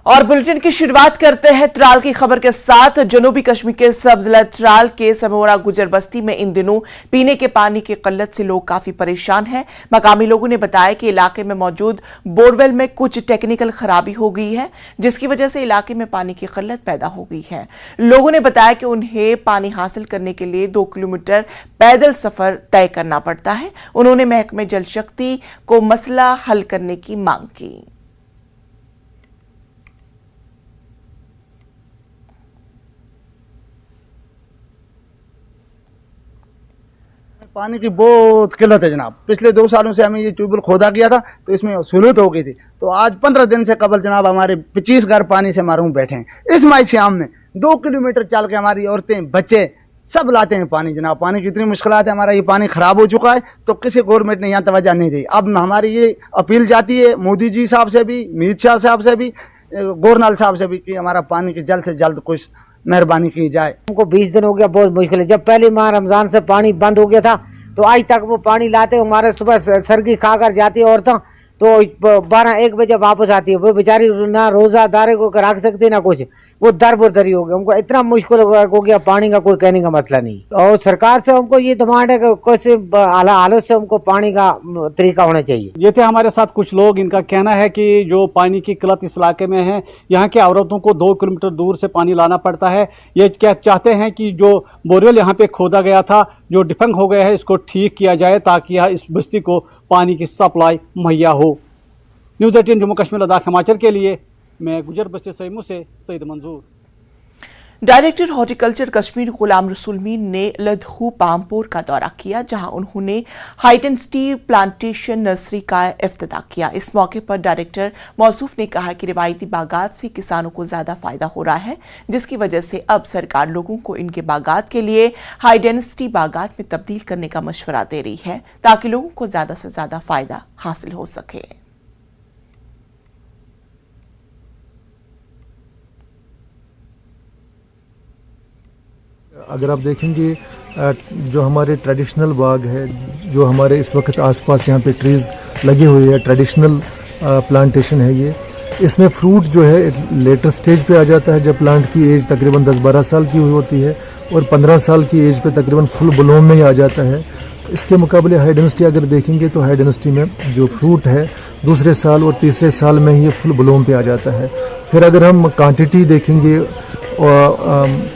और बुलेटिन की शुरुआत करते हैं त्राल की खबर के साथ। जनूबी कश्मीर के सब जिला त्राल के समोरा गुजर बस्ती में इन दिनों पीने के पानी की किल्लत से लोग काफी परेशान हैं। मकामी लोगों ने बताया कि इलाके में मौजूद बोरवेल में कुछ टेक्निकल खराबी हो गई है, जिसकी वजह से इलाके में पानी की किल्लत पैदा हो गई है। लोगों ने बताया कि उन्हें पानी हासिल करने के लिए 2 किलोमीटर पैदल सफर तय करना पड़ता है। उन्होंने महकमे जल शक्ति को मसला हल करने की मांग की। पानी की बहुत किल्लत है जनाब। पिछले 2 सालों से हमें ये ट्यूबवेल खोदा गया था तो इसमें सहूलत हो गई थी। तो आज 15 दिन से कबल जनाब हमारे 25 घर पानी से महरूम बैठे हैं। इस माई श्याम में 2 किलोमीटर चल के हमारी औरतें बच्चे सब लाते हैं पानी जनाब। पानी की इतनी मुश्किलात है, हमारा ये पानी खराब हो चुका है तो किसी गवर्नमेंट ने यहाँ तवज्जो नहीं दी। अब हमारी ये अपील जाती है मोदी जी साहब से भी, मीर शाह साहब से भी, गवर्नर साहब से भी कि हमारा पानी की जल्द से जल्द कुछ मेहरबानी की जाए। हमको 20 दिन हो गया, बहुत मुश्किल है। जब पहले माह रमजान से पानी बंद हो गया था तो आज तक वो पानी लाते, हमारे सुबह सरगी खाकर जाती है औरतें तो 12-1 बजे वापस आती है। वो बेचारी ना रोजादारे को रख सकती ना कुछ, वो दरबदरी हो गया। हमको इतना मुश्किल हो गया, पानी का कोई कहने का मसला नहीं। और सरकार से हमको ये डिमांड है कि कैसे हालत से हमको पानी का तरीका होना चाहिए। ये थे हमारे साथ कुछ लोग। इनका कहना है कि जो पानी की किल्लत इस इलाके में है, यहाँ के औरतों को 2 किलोमीटर दूर से पानी लाना पड़ता है। ये क्या चाहते हैं कि जो बोरवेल यहाँ पे खोदा गया था, जो डिफंग हो गया है, इसको ठीक किया जाए ताकि यहाँ इस बस्ती को पानी की सप्लाई मुहैया हो। न्यूज़ 18 जम्मू कश्मीर लद्दाख हिमाचल के लिए मैं गुजर बस्ती सैमू से सईद मंजूर। डायरेक्टर हॉर्टिकल्चर कश्मीर गुलाम रसूल मीर ने लदहू पामपोर का दौरा किया, जहां उन्होंने हाइडेंसिटी प्लांटेशन नर्सरी का इफ्तिताह किया। इस मौके पर डायरेक्टर मौसूफ ने कहा कि रिवायती बागात से किसानों को ज्यादा फायदा हो रहा है, जिसकी वजह से अब सरकार लोगों को इनके बागात के लिए हाइडेंसिटी बागात में तब्दील करने का मशवरा दे रही है ताकि लोगों को ज्यादा से ज्यादा फायदा हासिल हो सके। अगर आप देखेंगे जो हमारे ट्रेडिशनल बाग है, जो हमारे इस वक्त आसपास यहाँ पे ट्रीज़ लगे हुए हैं, ट्रेडिशनल प्लांटेशन है ये। इसमें फ्रूट जो है लेटर स्टेज पे आ जाता है जब प्लांट की एज तकरीबन 10-12 साल की हुई होती है, और 15 साल की एज पे तकरीबन फुल ब्लूम में ही आ जाता है। तो इसके मुकाबले हाई डेंसिटी अगर देखेंगे तो हाई डेंसिटी में जो फ्रूट है दूसरे साल और तीसरे साल में ही ये फुल ब्लूम पे आ जाता है। फिर अगर हम क्वांटिटी देखेंगे और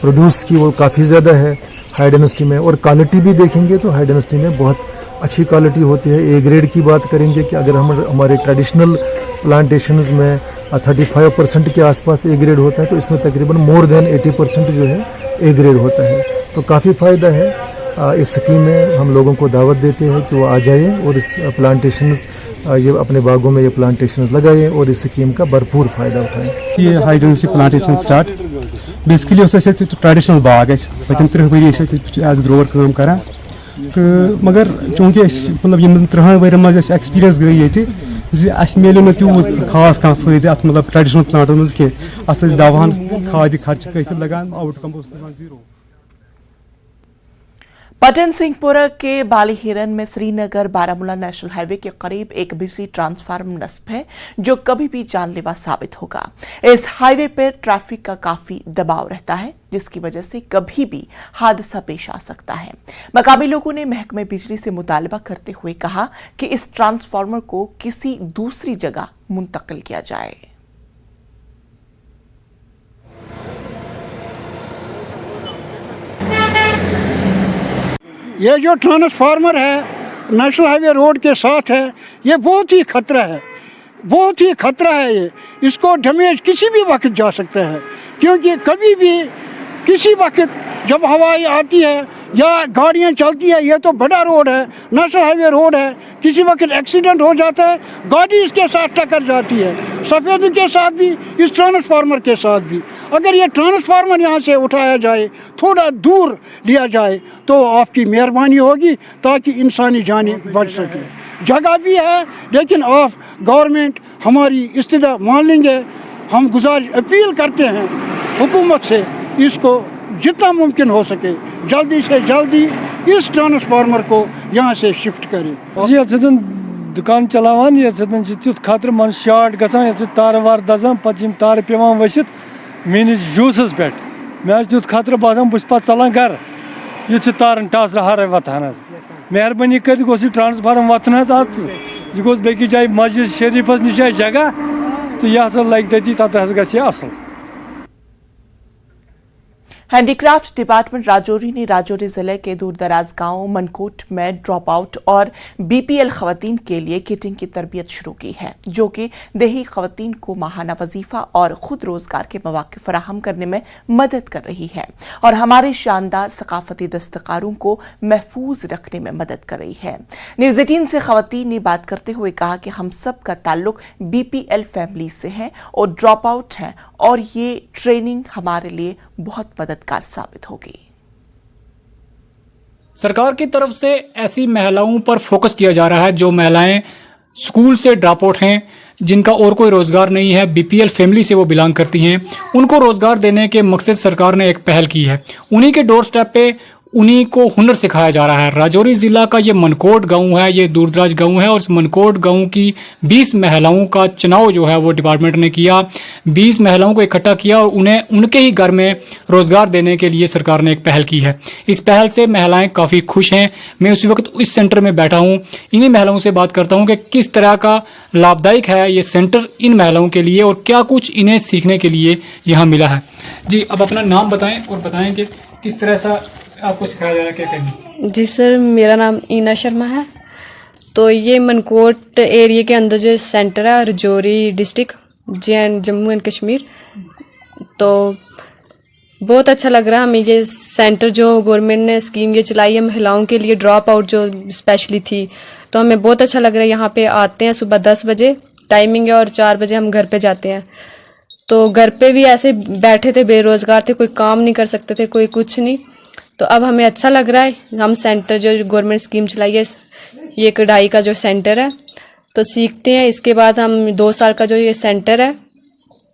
प्रोड्यूस की, वो काफ़ी ज़्यादा है हाई डेंसिटी में, और क्वालिटी भी देखेंगे तो हाई डेंसिटी में बहुत अच्छी क्वालिटी होती है। ए ग्रेड की बात करेंगे कि अगर हम हमारे ट्रेडिशनल प्लांटेशंस में 35% के आसपास ए ग्रेड होता है, तो इसमें तकरीबन मोर देन 80% जो है ए ग्रेड होता है। तो काफ़ी फ़ायदा है। इस स्कीम में हम लोगों को दावत देते हैं कि वो आ जाए और इस प्लांटेशंस ये अपने बागों में ये प्लांटेशंस लगाएं और इस स्कीम का भरपूर फ़ायदा उठाएं। ये high density plantation start basically traditional बाग पतम 30 वरी एज ग्रोवर काम करान, तो मगर चूँकि मतलब 30 वर मज एक्सपीरियंस गई ये मिले ना तूत खास कह फायदे अत मतलब ट्रेडिशनल प्लांटन मज कह अत दवाहन खाद खर्च कफिल लगान, आउटकम 0। पटन सिंहपुरा के बाली हिरन में श्रीनगर बारामूला नेशनल हाईवे के करीब एक बिजली ट्रांसफार्मर नस्ब है जो कभी भी जानलेवा साबित होगा। इस हाईवे पर ट्रैफिक का काफी दबाव रहता है, जिसकी वजह से कभी भी हादसा पेश आ सकता है। मकामी लोगों ने महकमे बिजली से मुतालबा करते हुए कहा कि इस ट्रांसफार्मर को किसी दूसरी जगह मुंतकिल किया जाए। ये जो ट्रांसफार्मर है नेशनल हाईवे रोड के साथ है, ये बहुत ही खतरा है, बहुत ही खतरा है। ये इसको डैमेज किसी भी वक्त जा सकता है, क्योंकि कभी भी किसी वक्त जब हवाएं आती है या गाड़ियां चलती है, ये तो बड़ा रोड है, नेशनल हाईवे रोड है, किसी वक्त एक्सीडेंट हो जाता है, गाड़ी इसके साथ टक्कर जाती है, सफ़ेद के साथ भी, इस ट्रांसफार्मर के साथ भी। अगर ये ट्रांसफार्मर यहाँ से उठाया जाए, थोड़ा दूर लिया जाए, तो आपकी मेहरबानी होगी ताकि इंसानी जानें बच सके। जगह भी है, लेकिन आप गवर्नमेंट हमारी इस्तिदा मान लेंगे। हम गुजारिश अपील करते हैं हुकूमत से, इसको जितना मुमकिन हो सके जल्दी से जल्दी इस ट्रांसफार्मर को यहाँ से शिफ्ट करें। दुकान चलावान ये तुथ खतर मन शार्ट गसान ये तार वार दजान पे तार पेवान वसित मेनिस यूसस पे मे तुथ खतर बसान बस पे चलान घर युथ तारन टास हर वतान मेहरबानी कर ट्रांसफार्म वतन यह गोस बेकि जाए मस्जिद शरीफस नश जगह तो यह हसा लग तती तत गि असल। हैंडीक्राफ्ट डिपार्टमेंट राजौरी ने राजौरी जिले के दूरदराज गांव मनकोट में ड्रॉप आउट और बीपीएल खवातीन के लिए किटिंग की तरबियत शुरू की है, जो कि देही खवातीन को माहाना वजीफा और खुद रोजगार के मौके फराहम करने में मदद कर रही है और हमारे शानदार सकाफती दस्तकारों को महफूज रखने में मदद कर रही है। न्यूज़ 18 से खवातीन ने बात करते हुए कहा कि हम सब का ताल्लुक बीपीएल फैमिली से है और ड्रॉप आउट है और ये ट्रेनिंग हमारे लिए बहुत मददगार साबित होगी। सरकार की तरफ से ऐसी महिलाओं पर फोकस किया जा रहा है जो महिलाएं स्कूल से ड्रॉप आउट हैं, जिनका और कोई रोजगार नहीं है, बीपीएल फैमिली से वो बिलोंग करती हैं, उनको रोजगार देने के मकसद सरकार ने एक पहल की है। उन्हीं के डोर स्टेप पे उन्हीं को हुनर सिखाया जा रहा है। राजौरी जिला का ये मनकोट गांव है, ये दूरदराज गांव है और इस मनकोट गांव की 20 महिलाओं का चुनाव जो है वो डिपार्टमेंट ने किया। 20 महिलाओं को इकट्ठा किया और उन्हें उनके ही घर में रोजगार देने के लिए सरकार ने एक पहल की है। इस पहल से महिलाएं काफ़ी खुश हैं। मैं उसी वक्त इस सेंटर में बैठा हूँ, इन्हीं महिलाओं से बात करता हूँ कि किस तरह का लाभदायक है ये सेंटर इन महिलाओं के लिए और क्या कुछ इन्हें सीखने के लिए यहाँ मिला है। जी, अब अपना नाम बताएं और बताएं कि किस तरह से आपको सिखाया जा रहा है, क्या करेंगे? जी सर, मेरा नाम ईना शर्मा है। तो ये मनकोट एरिया के अंदर जो सेंटर है, राजौरी डिस्ट्रिक्ट जम्मू एंड कश्मीर, तो बहुत अच्छा लग रहा है हमें ये सेंटर जो गवर्नमेंट ने स्कीम ये चलाई है महिलाओं के लिए, ड्रॉप आउट जो स्पेशली थी, तो हमें बहुत अच्छा लग रहा है। यहाँ पे आते हैं सुबह 10 बजे टाइमिंग है और 4 बजे हम घर पे जाते हैं। तो घर पे भी ऐसे बैठे थे, बेरोजगार थे, कोई काम नहीं कर सकते थे, कोई कुछ नहीं। तो अब हमें अच्छा लग रहा है, हम सेंटर जो गवर्नमेंट स्कीम चलाई है, ये कढ़ाई का जो सेंटर है, तो सीखते हैं। इसके बाद हम 2 साल का जो ये सेंटर है,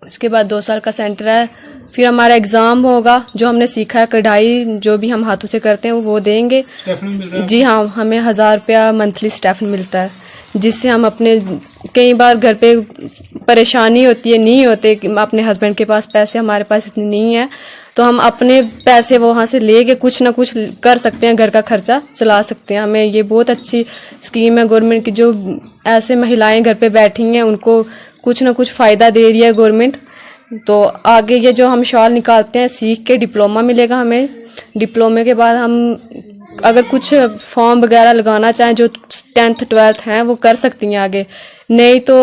उसके बाद 2 साल का सेंटर है, फिर हमारा एग्ज़ाम होगा। जो हमने सीखा है कढ़ाई जो भी हम हाथों से करते हैं वो देंगे। जी हाँ, हमें 1000 रुपया मंथली स्टाइपेंड मिलता है, जिससे हम अपने कई बार घर पे परेशानी होती है, नहीं होते अपने हस्बैंड के पास पैसे, हमारे पास इतने नहीं है, तो हम अपने पैसे वहाँ से लेके कुछ ना कुछ कर सकते हैं, घर का खर्चा चला सकते हैं। हमें ये बहुत अच्छी स्कीम है गवर्नमेंट की, जो ऐसे महिलाएं घर पे बैठी हैं उनको कुछ ना कुछ फ़ायदा दे रही है गवर्नमेंट। तो आगे ये जो हम शॉल निकालते हैं, सीख के डिप्लोमा मिलेगा हमें। डिप्लोमे के बाद हम अगर कुछ फॉर्म वगैरह लगाना चाहें, जो 10th 12th हैं वो कर सकती हैं आगे, नहीं तो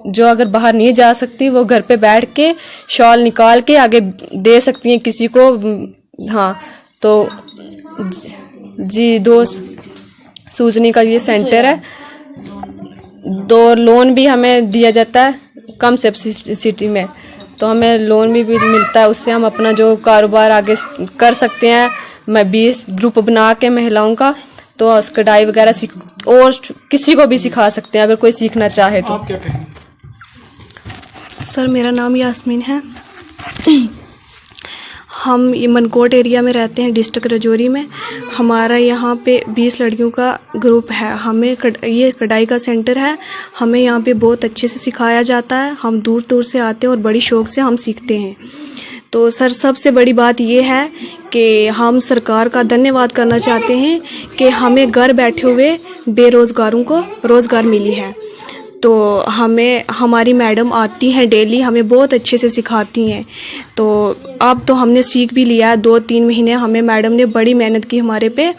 जो अगर बाहर नहीं जा सकती वो घर पे बैठ के शॉल निकाल के आगे दे सकती हैं किसी को। हाँ, तो जी 2 सूजनी का ये सेंटर है। 2 लोन भी हमें दिया जाता है कम सब्सिडी में, तो हमें लोन भी मिलता है, उससे हम अपना जो कारोबार आगे कर सकते हैं। मैं 20 ग्रुप बना के महिलाओं का, तो कढ़ाई वगैरह सीख और किसी को भी सिखा सकते हैं अगर कोई सीखना चाहे तो। आप क्या कहेंगे? सर, मेरा नाम यास्मीन है। हम ये मनकोट एरिया में रहते हैं, डिस्ट्रिक्ट राजौरी में। हमारा यहाँ पे 20 लड़कियों का ग्रुप है। हमें ये कढ़ाई का सेंटर है, हमें यहाँ पे बहुत अच्छे से सिखाया जाता है। हम दूर दूर से आते हैं और बड़ी शौक़ से हम सीखते हैं। तो सर, सबसे बड़ी बात ये है कि हम सरकार का धन्यवाद करना चाहते हैं कि हमें घर बैठे हुए बेरोज़गारों को रोज़गार मिली है। तो हमें हमारी मैडम आती हैं डेली, हमें बहुत अच्छे से सिखाती हैं। तो अब तो हमने सीख भी लिया है, 2-3 महीने हमें मैडम ने बड़ी मेहनत की हमारे पे,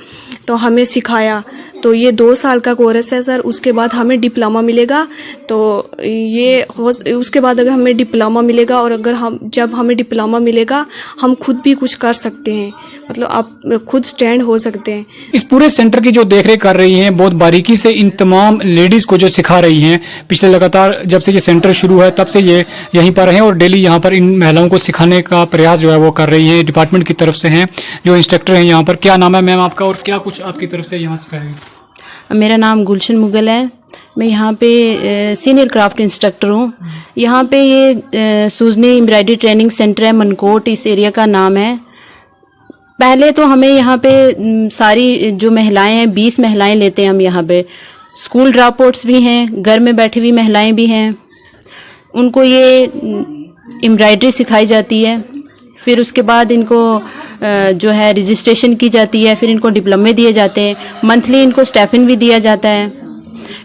तो हमें सिखाया। तो ये 2 साल का कोर्स है सर, उसके बाद हमें डिप्लोमा मिलेगा। तो ये उसके बाद अगर हमें डिप्लोमा मिलेगा और अगर जब हमें डिप्लोमा मिलेगा हम खुद भी कुछ कर सकते हैं, मतलब आप खुद स्टैंड हो सकते हैं। इस पूरे सेंटर की जो देखरेख कर रही हैं, बहुत बारीकी से इन तमाम लेडीज़ को जो सिखा रही हैं, पिछले लगातार जब से ये सेंटर शुरू है तब से ये यहीं पर हैं और डेली यहाँ पर इन महिलाओं को सिखाने का प्रयास जो है वो कर रही हैं। डिपार्टमेंट की तरफ से हैं जो इंस्ट्रक्टर हैं यहाँ पर। क्या नाम है मैम आपका और क्या कुछ आपकी तरफ से यहाँ सिखाएंगे? मेरा नाम गुलशन मुगल है। मैं यहाँ पे सीनियर क्राफ्ट इंस्ट्रक्टर हूँ। यहाँ पे ये सूजनी एम्ब्रॉयडरी ट्रेनिंग सेंटर है, मनकोट इस एरिया का नाम है। पहले तो हमें यहाँ पे सारी जो महिलाएं हैं, 20 महिलाएं लेते हैं हम यहाँ पे। स्कूल ड्रॉप आउट्स भी हैं, घर में बैठी हुई महिलाएं भी हैं, उनको ये एम्ब्रॉयडरी सिखाई जाती है। फिर उसके बाद इनको जो है रजिस्ट्रेशन की जाती है, फिर इनको डिप्लोमे दिए जाते हैं, मंथली इनको स्टाइपेंड भी दिया जाता है।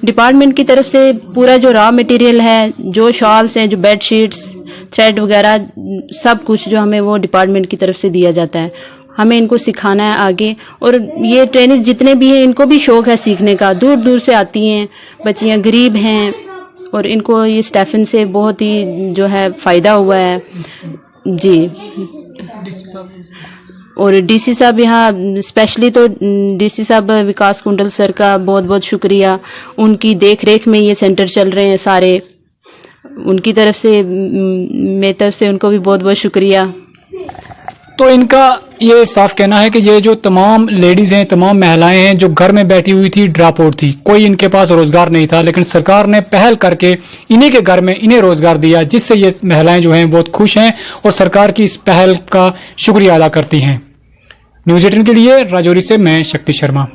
डिपार्टमेंट की तरफ से पूरा जो रॉ मटेरियल है, जो शॉल्स हैं, जो बेड शीट्स, थ्रेड वगैरह, सब कुछ जो हमें वो डिपार्टमेंट की तरफ से दिया जाता है। हमें इनको सिखाना है आगे, और ये ट्रेनिंग जितने भी हैं इनको भी शौक है सीखने का, दूर दूर से आती हैं बच्चियाँ, गरीब हैं, और इनको ये स्टाइपेंड से बहुत ही जो है फ़ायदा हुआ है जी। और डीसी साहब यहाँ स्पेशली तो डीसी साहब विकास कुंडल सर का बहुत बहुत शुक्रिया, उनकी देख रेख में ये सेंटर चल रहे हैं सारे, उनकी तरफ से मेरी तरफ से उनको भी बहुत बहुत शुक्रिया। तो इनका ये साफ कहना है कि ये जो तमाम लेडीज़ हैं, तमाम महिलाएं हैं जो घर में बैठी हुई थी, ड्रॉप आउट थी, कोई इनके पास रोज़गार नहीं था, लेकिन सरकार ने पहल करके इन्हीं के घर में इन्हें रोज़गार दिया, जिससे ये महिलाएं जो हैं बहुत खुश हैं और सरकार की इस पहल का शुक्रिया अदा करती हैं। न्यूज़ 18 के लिए राजौरी से मैं शक्ति शर्मा।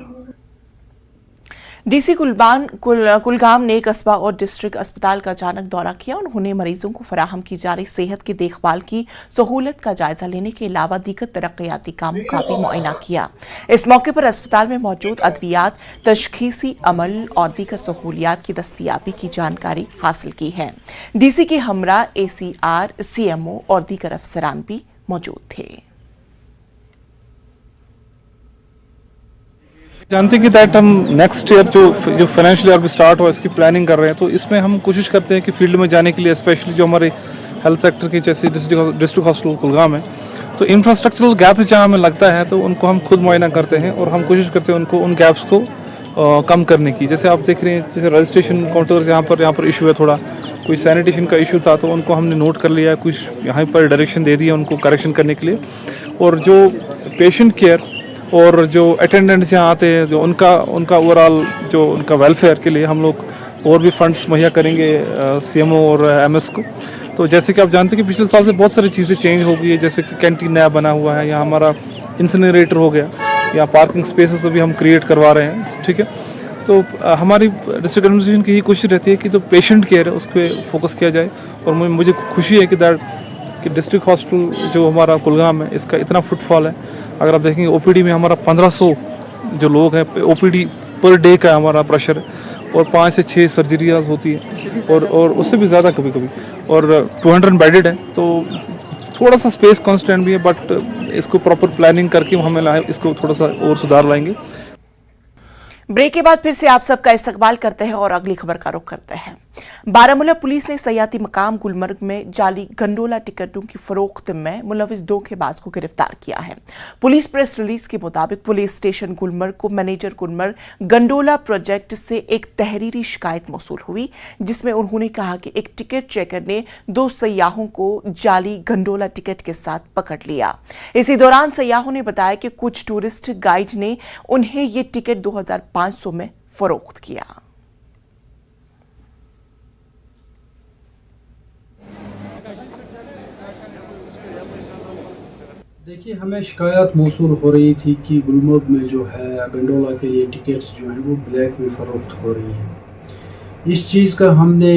डीसी कुलगाम ने कस्बा और डिस्ट्रिक्ट अस्पताल का अचानक दौरा किया। उन्होंने मरीजों को फराहम की जा रही सेहत की देखभाल की सहूलत का जायजा लेने के अलावा दीगर तरक्याती कामों का भी मुआयना किया। इस मौके पर अस्पताल में मौजूद अद्वियात, तशखीसी अमल और दीगर सहूलियात की दस्तयाबी की जानकारी हासिल की है। डीसी के हमरा ACR, CMO और दीगर अफसरान भी मौजूद थे। जानते हैं कि दैट हम नेक्स्ट ईयर जो फाइनेंशियल ईयर भी स्टार्ट हुआ इसकी प्लानिंग कर रहे हैं, तो इसमें हम कोशिश करते हैं कि फील्ड में जाने के लिए, स्पेशली जो हमारे हेल्थ सेक्टर की जैसे डिस्ट्रिक्ट हॉस्पिटल कुलगाम है, तो इंफ्रास्ट्रक्चरल गैप्स जहाँ हमें लगता है तो उनको हम खुद मुआयना करते हैं और हम कोशिश करते हैं उनको उन गैप्स को कम करने की। जैसे आप देख रहे हैं, जैसे रजिस्ट्रेशन काउंटर्स यहाँ पर इशू है, थोड़ा कोई सैनिटेशन का इशू था तो उनको हमने नोट कर लिया, कुछ यहाँ पर डायरेक्शन दे दिया उनको करेक्शन करने के लिए। और जो पेशेंट केयर और जो अटेंडेंट्स यहाँ आते हैं, जो उनका ओवरऑल जो उनका वेलफेयर के लिए हम लोग और भी फंड्स मुहैया करेंगे CMO और MS को। तो जैसे कि आप जानते हैं कि पिछले साल से बहुत सारी चीज़ें चेंज हो गई है, जैसे कि कैंटीन नया बना हुआ है, यहाँ हमारा इंसिनरेटर हो गया, यहाँ पार्किंग स्पेसेस भी हम क्रिएट करवा रहे हैं, ठीक है। तो हमारी डिस्ट्रिक्ट एडमिनिस्ट्रेशन की यही कोशिश रहती है कि जो पेशेंट केयर है उस पर फोकस किया जाए। और मुझे खुशी है कि डिस्ट्रिक्ट हॉस्पिटल जो हमारा कुलगाम है इसका इतना फुटफॉल है। अगर आप देखेंगे OPD में हमारा 1500 जो लोग हैं, OPD पर डे का हमारा प्रेशर है, और 5 से 6 सर्जरीज होती है और उससे भी ज़्यादा कभी कभी, और 200 बेडेड है। तो थोड़ा सा स्पेस कॉन्स्टेंट भी है, बट इसको प्रॉपर प्लानिंग करके हमें इसको थोड़ा सा और सुधार लाएंगे। ब्रेक के बाद फिर से आप सबका इस्तकबाल करते हैं और अगली खबर का रुख करते हैं। बारामूला पुलिस ने सयाती मकाम गुलमर्ग में जाली गंडोला टिकटों की फरोख्त में मुलविस धोखेबाज को गिरफ्तार किया है। पुलिस प्रेस रिलीज के मुताबिक पुलिस स्टेशन गुलमर्ग को मैनेजर गुलमर्ग गंडोला प्रोजेक्ट से एक तहरीरी शिकायत मौसूल हुई, जिसमें उन्होंने कहा कि एक टिकट चेकर ने 2 सयाहों को जाली गंडोला टिकट के साथ पकड़ लिया। इसी दौरान सयाहों ने बताया कि कुछ टूरिस्ट गाइड ने उन्हें ये टिकट 2500 में फरोख्त किया। देखिए, हमें शिकायत मौसूल हो रही थी कि गुलमर्ग में जो है गंडोला के लिए टिकट्स जो हैं वो ब्लैक में फ़रोख्त हो रही हैं। इस चीज़ का हमने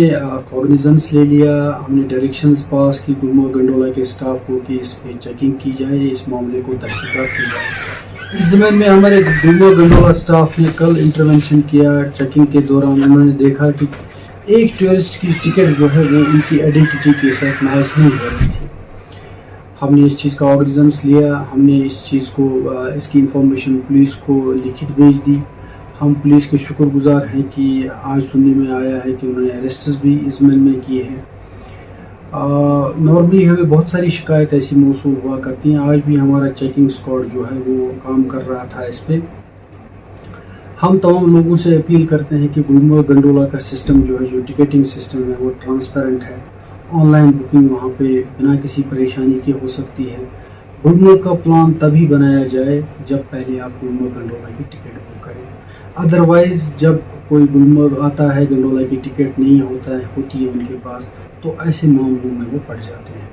कॉग्निजेंस ले लिया, हमने डायरेक्शंस पास की गुलमर्ग गंडोला के स्टाफ को कि इस पर चेकिंग की जाए, इस मामले को तहकीकात की जाए। इस ज़मीन में हमारे गुलमर्ग गंडोला स्टाफ ने कल इंटरवेंशन किया। चेकिंग के दौरान उन्होंने देखा कि एक टूरिस्ट की टिकट जो है वो उनकी आइडेंटिटी के साथ मैच नहीं हो रही थी। हमने इस चीज़ का ऑग्निजेंस लिया, हमने इस चीज़ को इसकी इंफॉर्मेशन पुलिस को लिखित भेज दी। हम पुलिस के शुक्रगुजार हैं कि आज सुनने में आया है कि उन्होंने अरेस्ट्स भी इस ज़मीन में किए हैं। नॉर्मली हमें बहुत सारी शिकायत ऐसी मौसूल हुआ करती हैं। आज भी हमारा चेकिंग स्क्वाड जो है वो काम कर रहा था इस पर। हम तमाम लोगों से अपील करते हैं कि गुलमर्ग गंडोला का सिस्टम जो है, जो टिकटिंग सिस्टम है, वो ट्रांसपेरेंट है। ऑनलाइन बुकिंग वहाँ पे बिना किसी परेशानी के हो सकती है। गुलमर्ग का प्लान तभी बनाया जाए जब पहले आप गुलमर्ग गंडोला की टिकट बुक करें। अदरवाइज़ जब कोई गुलमर्ग आता है, गंडोला की टिकट नहीं होती है उनके पास, तो ऐसे मामलों में वो पड़ जाते हैं।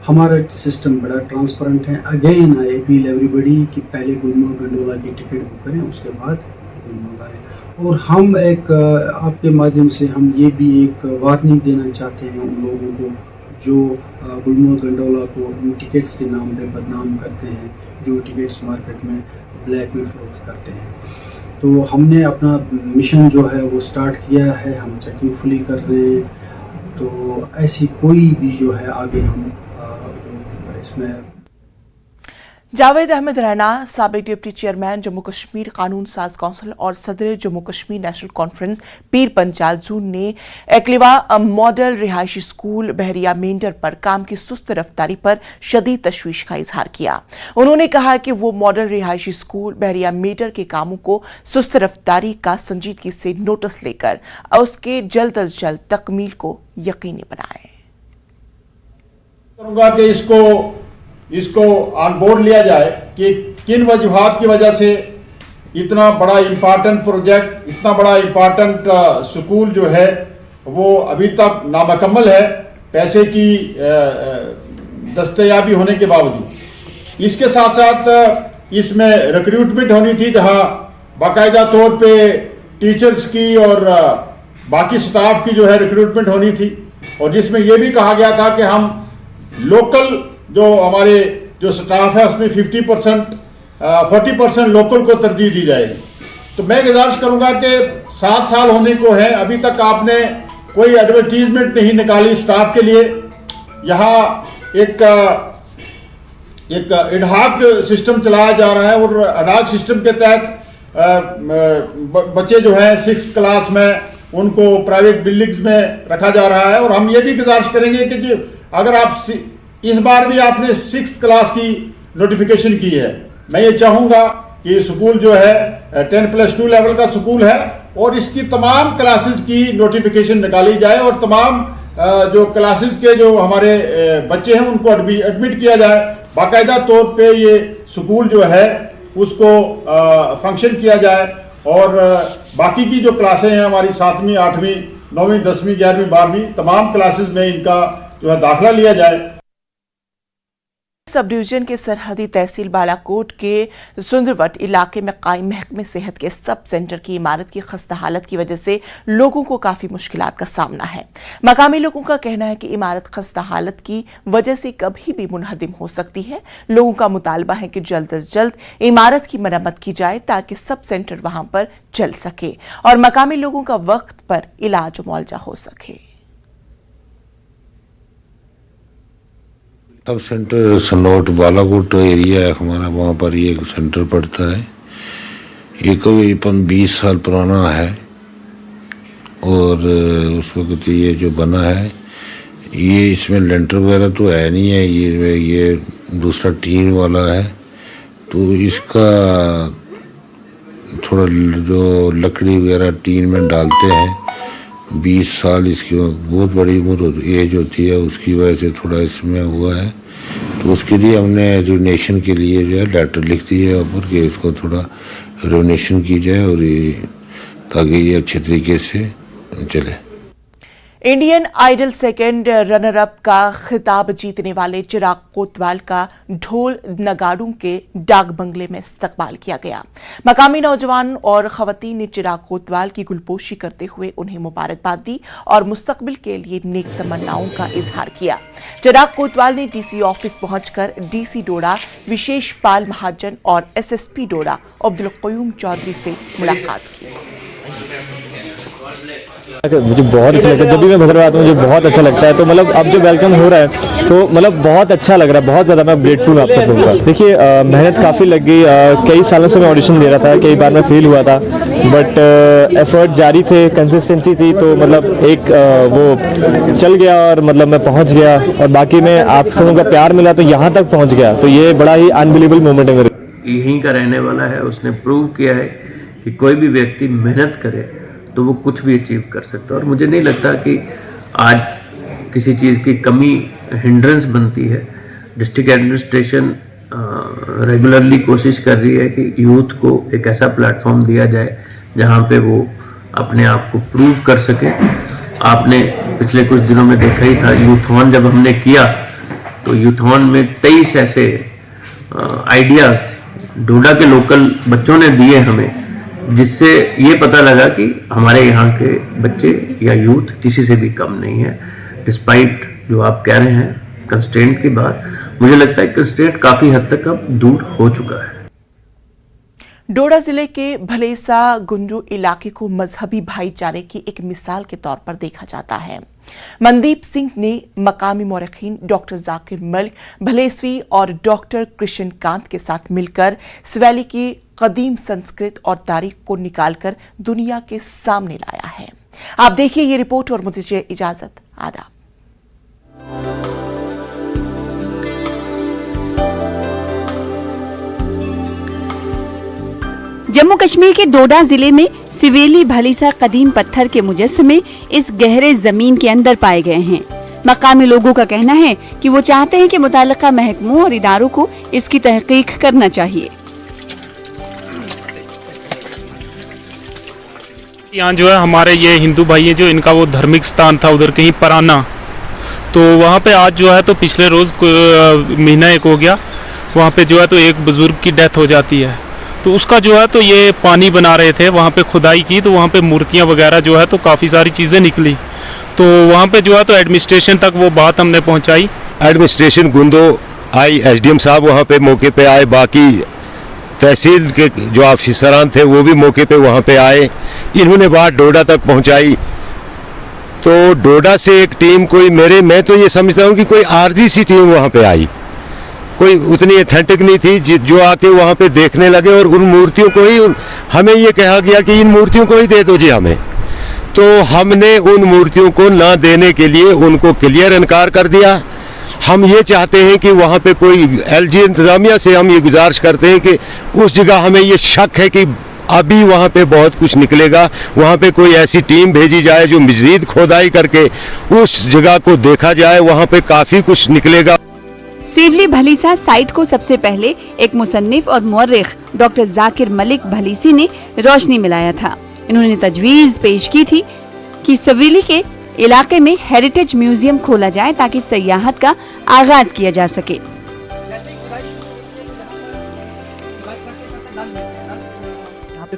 हमारा सिस्टम बड़ा ट्रांसपेरेंट है। अगेन आई अपील एवरीबडी कि पहले गुलमर्ग गंडोला की टिकट बुक करें, उसके बाद गुलमर्ग आए। और हम एक आपके माध्यम से हम ये भी एक वार्निंग देना चाहते हैं उन लोगों को जो गुलमर्ग गंडोला को इन टिकट्स के नाम पे बदनाम करते हैं, जो टिकट्स मार्केट में ब्लैक में फरोख्त करते हैं। तो हमने अपना मिशन जो है वो स्टार्ट किया है, हम चेकिंग फुली कर रहे हैं। तो ऐसी कोई भी जो है आगे हम जो इसमें जावेद अहमद रैना, साबिक डिप्टी चेयरमैन जम्मू कश्मीर कानून साज कौंसिल और सदर जम्मू कश्मीर नेशनल कॉन्फ्रेंस पीर पंजाल जून ने एकलिवा मॉडल रिहायशी स्कूल बहरिया मेंढर पर काम की सुस्त रफ्तारी पर शदीद तशवीश का इजहार किया। उन्होंने कहा कि वो मॉडल रिहायशी स्कूल बहरिया मेंढर के कामों को सुस्त रफ्तारी का संजीदगी से नोटिस लेकर उसके जल्द अज जल्द तकमील को यकीनी बनाए। करूंगा कि इसको ऑन बोर्ड लिया जाए कि किन वजूहात की वजह से इतना बड़ा इम्पॉर्टेंट प्रोजेक्ट, इतना बड़ा इम्पॉर्टेंट स्कूल जो है वो अभी तक नामुकम्मल है, पैसे की दस्तयाबी होने के बावजूद। इसके साथ साथ इसमें रिक्रूटमेंट होनी थी, जहां बाकायदा तौर पे टीचर्स की और बाकी स्टाफ की जो है रिक्रूटमेंट होनी थी, और जिसमें यह भी कहा गया था कि हम लोकल जो हमारे जो स्टाफ है उसमें 40% लोकल को तरजीह दी जाएगी। तो मैं गुजारिश करूंगा कि 7 साल होने को है, अभी तक आपने कोई एडवर्टीजमेंट नहीं निकाली स्टाफ के लिए। यहाँ एक एडहॉक सिस्टम चलाया जा रहा है, और एडहॉक सिस्टम के तहत बच्चे जो है 6th क्लास में उनको प्राइवेट बिल्डिंग्स में रखा जा रहा है। और हम ये भी गुजारिश करेंगे कि जो अगर आप इस बार भी आपने 6th क्लास की नोटिफिकेशन की है, मैं ये चाहूंगा कि स्कूल जो है 10+2 लेवल का स्कूल है, और इसकी तमाम क्लासेस की नोटिफिकेशन निकाली जाए, और तमाम जो क्लासेस के जो हमारे बच्चे हैं उनको एडमिट किया जाए। बाकायदा तौर पे ये स्कूल जो है उसको फंक्शन किया जाए, और बाकी की जो क्लासें हैं हमारी 7वीं 8वीं 9वीं 10वीं 11वीं 12वीं तमाम क्लासेस में इनका जो है दाखिला लिया जाए। सब डिवीजन के सरहदी तहसील बालाकोट के सुंदरवट इलाके में कायम महकमे सेहत के सब सेंटर की इमारत की खस्ता हालत की वजह से लोगों को काफी मुश्किलात का सामना है। मकामी लोगों का कहना है कि इमारत खस्ता हालत की वजह से कभी भी मुनहदिम हो सकती है। लोगों का मुतालबा है कि जल्द अज जल्द इमारत की मरम्मत की जाए ताकि सब सेंटर वहां पर चल सके और मकामी लोगों का वक्त पर इलाज मुआवजा हो सके। सब सेंटर सनौट बालाकोट एरिया है हमारा, वहाँ पर ये सेंटर पड़ता है। ये करीबन 20 साल पुराना है, और उस वक्त ये जो बना है ये इसमें लेंटर वगैरह तो है नहीं है, ये दूसरा टीन वाला है। तो इसका थोड़ा जो लकड़ी वगैरह टीन में डालते हैं, 20 साल इसकी बहुत बड़ी उम्र एज होती है, उसकी वजह से थोड़ा इसमें हुआ है। तो उसके लिए हमने रिनोवेशन के लिए जो है लेटर लिख दिया है ऊपर कि इसको थोड़ा रिनोवेशन की जाए, और ये ताकि ये अच्छे तरीके से चले। Indian Idol second runner up का खिताब जीतने वाले चिराग कोतवाल का ढोल नगाड़ों के डाक बंगले में इस्तकबाल किया गया। मकामी नौजवान और खवातीन ने चिराग कोतवाल की गुलपोशी करते हुए उन्हें मुबारकबाद दी और मुस्तकबिल के लिए नेक तमन्नाओं का इजहार किया। चिराग कोतवाल ने डीसी ऑफिस पहुंचकर डीसी डोडा विशेष पाल महाजन और एसएसपी डोडा अब्दुल क़य्यूम चौधरी से मुलाकात की। मुझे बहुत अच्छा लगता है, जब भी मैं भद्र आता हूँ मुझे बहुत अच्छा लगता है। तो मतलब अब जो वेलकम हो रहा है तो मतलब बहुत अच्छा लग रहा है, बहुत ज़्यादा मैं ग्रेटफुल हूँ आप सब लोगों का। देखिए मेहनत काफ़ी लग गई, कई सालों से मैं ऑडिशन दे रहा था, कई बार मैं फेल हुआ था, बट एफर्ट जारी थे, कंसिस्टेंसी थी, तो मतलब एक वो चल गया और मतलब मैं पहुँच गया, और बाकी में आप सबों का प्यार मिला तो यहाँ तक पहुँच गया। तो ये बड़ा ही अनबिलीवेबल मोमेंट है मेरे। यहीं का रहने वाला है, उसने प्रूव किया है कि कोई भी व्यक्ति मेहनत करे तो वो कुछ भी अचीव कर सकता है। और मुझे नहीं लगता कि आज किसी चीज़ की कमी हिंड्रेंस बनती है। डिस्ट्रिक्ट एडमिनिस्ट्रेशन रेगुलरली कोशिश कर रही है कि यूथ को एक ऐसा प्लेटफॉर्म दिया जाए जहां पे वो अपने आप को प्रूव कर सके। आपने पिछले कुछ दिनों में देखा ही था, यूथॉन जब हमने किया तो यूथॉन में 23 ऐसे आइडियाज़ डोडा के लोकल बच्चों ने दिए हमें, जिससे ये पता लगा कि हमारे यहाँ के बच्चे या यूथ किसी से भी कम नहीं है। डिस्पाइट जो आप कह रहे हैं कंस्ट्रेंट की बात, मुझे लगता है कंस्ट्रेंट काफ़ी हद तक अब दूर हो चुका है। डोडा जिले के भलेसा गुंडू इलाके को मजहबी भाईचारे की एक मिसाल के तौर पर देखा जाता है। मनदीप सिंह ने मकामी मौरखीन डॉक्टर जाकिर मलिक भलेसवी और डॉक्टर कृष्ण कांत के साथ मिलकर सवैली की कदीम संस्कृत और तारीख को निकालकर दुनिया के सामने लाया है। आप देखिए ये रिपोर्ट और मुझे इजाजत, आदाब। जम्मू कश्मीर के डोडा जिले में सिवेली भलीसा कदीम पत्थर के मुजस्समे इस गहरे जमीन के अंदर पाए गए हैं। मकामी लोगों का कहना है कि वो चाहते हैं कि मुताल्लिका महकमों और इदारों को इसकी तहकीक करना चाहिए। यहाँ जो है हमारे ये हिंदू भाई है, जो इनका वो धार्मिक स्थान था उधर कहीं पराना, तो वहाँ पे आज जो है तो पिछले रोज महीना एक हो गया, वहाँ पे जो है तो एक बुजुर्ग की डेथ हो जाती है। तो उसका जो है तो ये पानी बना रहे थे, वहाँ पे खुदाई की तो वहाँ पे मूर्तियाँ वगैरह जो है तो काफ़ी सारी चीज़ें निकली। तो वहाँ पे जो है तो एडमिनिस्ट्रेशन तक वो बात हमने पहुँचाई। एडमिनिस्ट्रेशन गुंदो आई, एसडीएम साहब वहाँ पे मौके पे आए, बाकी तहसील के जो ऑफिसरान थे वो भी मौके पे वहाँ पे आए। इन्होंने बात डोडा तक पहुँचाई। तो डोडा से एक टीम मैं तो ये समझता हूँ कि कोई आरजी सी टीम वहाँ पे आई, कोई उतनी ऑथेंटिक नहीं थी, जो आके वहाँ पे देखने लगे और उन मूर्तियों को ही हमें ये कहा गया कि इन मूर्तियों को ही दे दो जी हमें। तो हमने उन मूर्तियों को ना देने के लिए उनको क्लियर इनकार कर दिया। हम ये चाहते हैं कि वहाँ पे कोई एलजी इंतज़ामिया से हम ये गुजारिश करते हैं कि उस जगह हमें ये शक है कि अभी वहाँ पे बहुत कुछ निकलेगा, वहाँ पे कोई ऐसी टीम भेजी जाए जो मज़ीद खोदाई करके उस जगह को देखा जाए, वहाँ पे काफ़ी कुछ निकलेगा। सिवली भलीसा साइट को सबसे पहले एक मुसन्निफ और मुअर्रिख डॉक्टर जाकिर मलिक भलीसी ने रोशनी में लाया था। इन्होंने तजवीज पेश की थी कि सिवली के इलाके में हेरिटेज म्यूजियम खोला जाए ताकि सयाहत का आगाज किया जा सके।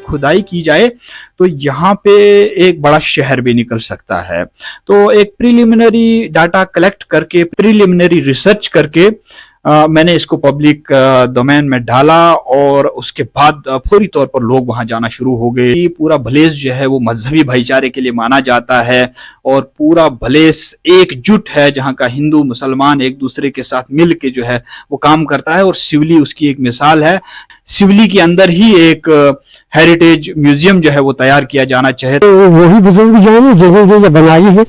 खुदाई की जाए तो यहाँ पे एक बड़ा शहर भी निकल सकता है। तो एक प्रिलिमिनरी डाटा कलेक्ट करके, प्रिलिमिनरी रिसर्च करके मैंने इसको पब्लिक डोमेन में डाला और उसके बाद फौरी तौर पर लोग वहां जाना शुरू हो गए। पूरा भलेस जो है वो मजहबी भाईचारे के लिए माना जाता है और पूरा भलेस एकजुट है, जहां का हिंदू मुसलमान एक दूसरे के साथ मिल के जो है वो काम करता है और सिवली उसकी एक मिसाल है। सिवली के अंदर ही एक हेरिटेज म्यूजियम जो है वो तैयार किया जाना चाहिए। तो वही बुजुर्ग जो है जगह बनाई है,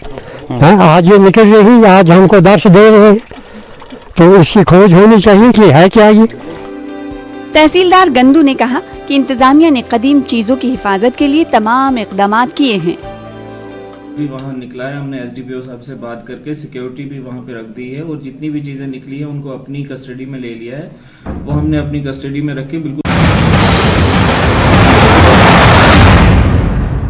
आज ये निकल रही, आज हमको दर्श दे रहे हैं, तो इसकी खोज होनी चाहिए कि है क्या ये। तहसीलदार गंदू ने कहा कि इंतजामिया ने कदीम चीजों की हिफाजत के लिए तमाम इक़दाम किए हैं। भी वहाँ निकला है, हमने एसडीपीओ साहब से बात करके सिक्योरिटी भी वहाँ पे रख दी है और जितनी भी चीज़ें निकली है उनको अपनी कस्टडी में ले लिया है, वो हमने अपनी कस्टडी में रख के बिल्कुल